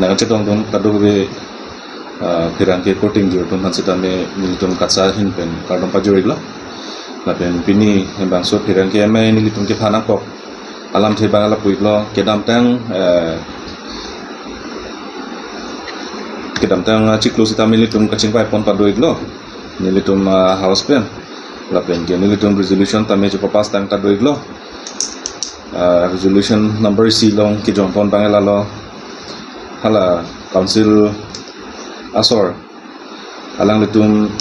nang chetong dong kadu be Pherangke coating jur tum hansi tame nilitum KATSSA hin pen kardom pajurig lo lapen pini bangso Pherangke Amai nilitum ke phana kok alam the bangala puik lo kedam tang ciklu sita nilitum kaching pai pon paduig lo nilitum house pen lapen ke nilitum resolution tame chupa pas tang taduig lo resolution number silong ki jompon bangala lo hala council asor alang litum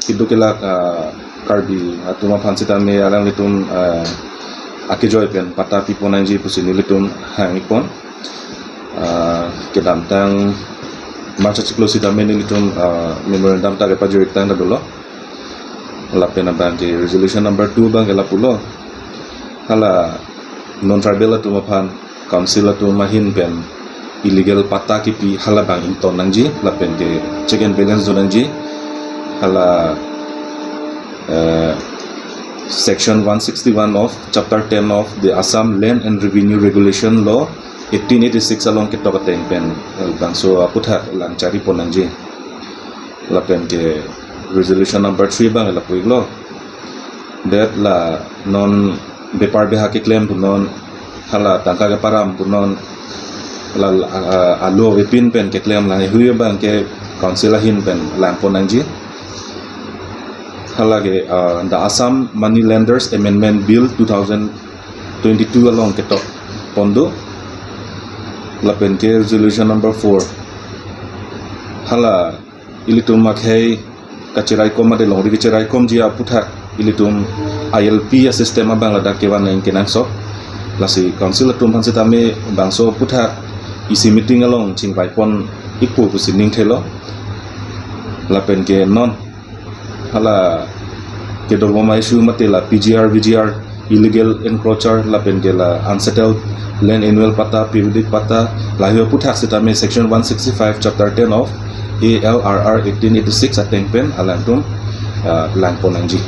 idukila Karbi atuma phansita me alang litum akijoy pen pata piponanji pusini litum hangipon kedam tang marcha ciklosita me litum memorandum ta repa jorik tang dolo lapen abang ke resolution number 2 bang ela pulo hala non tribal atuma phan council atuma hin pen illegal pata kipi hala bang inton nangji lapen ke check and balance zonangji hala section 161 of chapter 10 of the Assam Land and Revenue Regulation Law 1886 along ke tokateng pen bang so Aphuthak lang cari ponangji lapen ke resolution number 3 bang la puiglo that la non bepar beha ke claim non hala tangka ke param non alo wipin pen ke claim la huye bang ke council hin pen lang ponangji halage the Assam Money Lenders Amendment Bill 2022 along ke tok pondo lapen ke resolution number 4 hala ilitum makhei kachirai kom ade longri kachirai kom ji Aphuthak ilitum ILP system abang lada kewan nang kenang sok lasi council tum hansi tame bangso Aphuthak isi meeting along chingpai pon ipu pusining thelo lapen ke non hala ke dolboma issue matela PGR VGR illegal encroacher lapen ke la unsettled land annual pata periodic pata lahio Aphuthak sitame section 165 chapter 10 of ALRR 1886 ateng pen alantum lang ponangji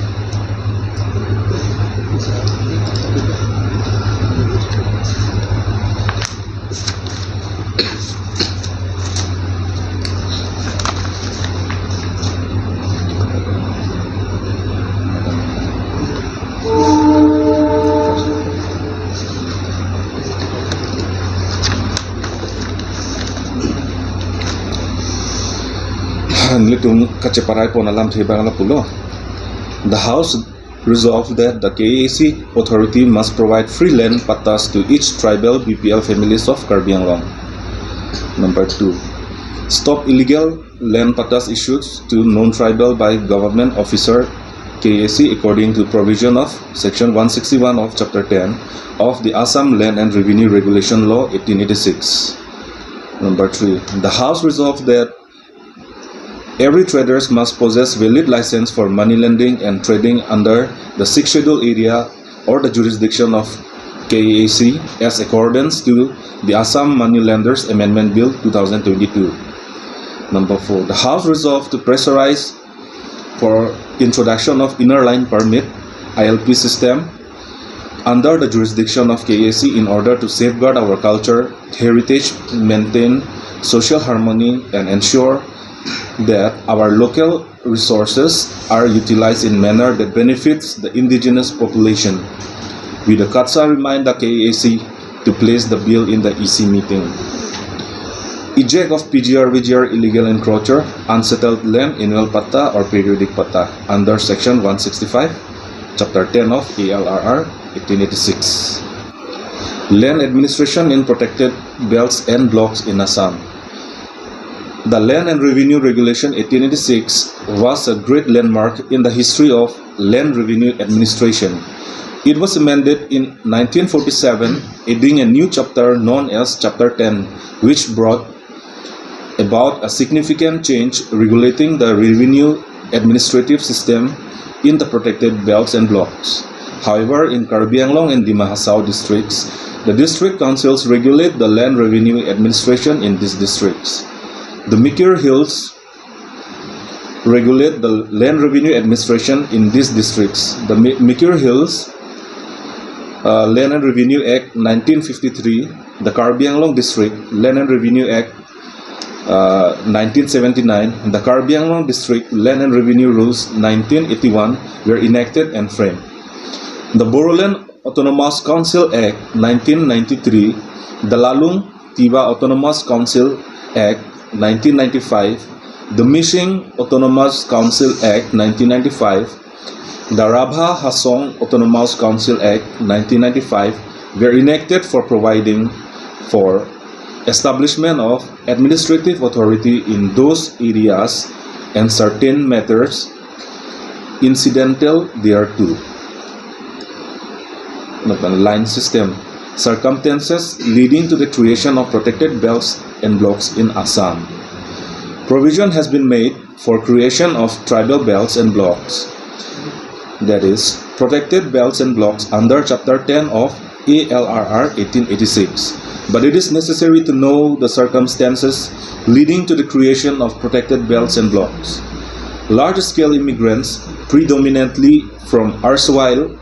litum kaceparai pon alam thebang la pulo. The House resolved that the KAC authority must provide free land patas to each tribal BPL families of Karbi Anglong. Number 2, stop illegal land patas issued to non-tribal by government officer KAC according to provision of section 161 of chapter 10 of the Assam Land and Revenue Regulation Law 1886. Number 3, the House resolved that every traders must possess valid license for money lending and trading under the 6th schedule area or the jurisdiction of KAC as accordance to the Assam Money Lenders Amendment Bill 2022. Number 4, the House resolved to pressurize for introduction of inner line permit ILP system under the jurisdiction of KAC in order to safeguard our culture, heritage, maintain social harmony and ensure that our local resources are utilized in manner that benefits the indigenous population. We the KATSSA remind the KAC to place the bill in the EC meeting. Eject of PGR-VGR illegal encroacher, unsettled land, annual pata or periodic pata under section 165, chapter 10 of ALRR 1886. Land administration in protected belts and blocks in Assam. The Land and Revenue Regulation 1886 was a great landmark in the history of land revenue administration. It was amended in 1947, adding a new chapter known as Chapter 10, which brought about a significant change regulating the revenue administrative system in the protected belts and blocks. However, in Karbi Anglong and Dima Hasao districts, the district councils regulate the land revenue administration in these districts. The Mikir Hills regulate the land revenue administration in these districts. The Mikir Hills Land and Revenue Act 1953, the Karbi Anglong District Land and Revenue Act 1979, the Karbi Anglong District Land and Revenue Rules 1981 were enacted and framed. The Bodoland Autonomous Council Act 1993, the Lalung Tiba Autonomous Council Act 1995, the Mishing Autonomous Council Act 1995, the Rabha Hasong Autonomous Council Act 1995 were enacted for providing for establishment of administrative authority in those areas and certain matters incidental thereto. Line system. Circumstances leading to the creation of protected belts and blocks in Assam. Provision has been made for creation of tribal belts and blocks, that is, protected belts and blocks under Chapter 10 of ALRR 1886. But it is necessary to know the circumstances leading to the creation of protected belts and blocks. Large-scale immigrants, predominantly from erstwhile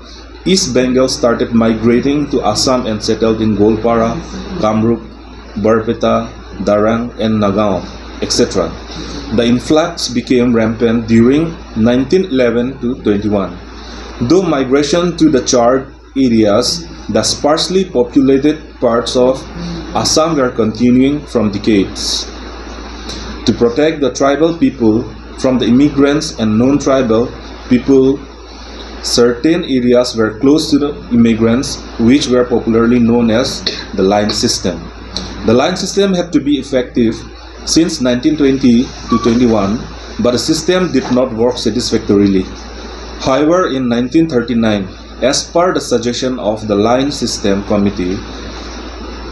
East Bengal, started migrating to Assam and settled in Golpara, Kamrup, Barpeta, Darang, and Nagaon, etc. The influx became rampant during 1911 to 21. Though migration to the charred areas, the sparsely populated parts of Assam were continuing from decades. To protect the tribal people from the immigrants and non-tribal people, certain areas were close to the immigrants, which were popularly known as the line system. The line system had to be effective since 1920 to 21, but the system did not work satisfactorily. However, in 1939, as per the suggestion of the Line System Committee,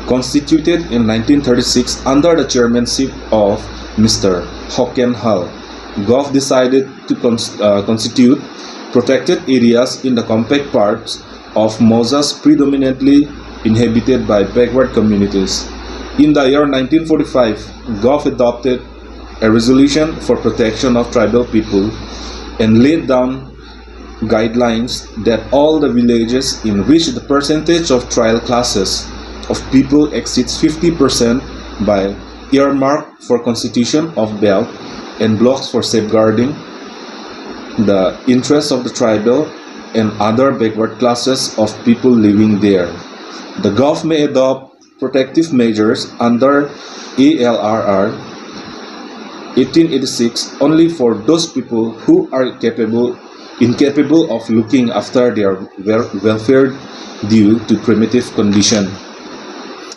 constituted in 1936 under the chairmanship of Mr. Hocken Hull, Gov decided to constitute protected areas in the compact parts of Mozas predominantly inhabited by backward communities. In the year 1945, Gov adopted a resolution for protection of tribal people and laid down guidelines that all the villages in which the percentage of trial classes of people exceeds 50% by earmark for constitution of belt and blocks for safeguarding the interests of the tribal and other backward classes of people living there. The Gov may adopt protective measures under ALRR 1886 only for those people who are incapable of looking after their welfare due to primitive condition.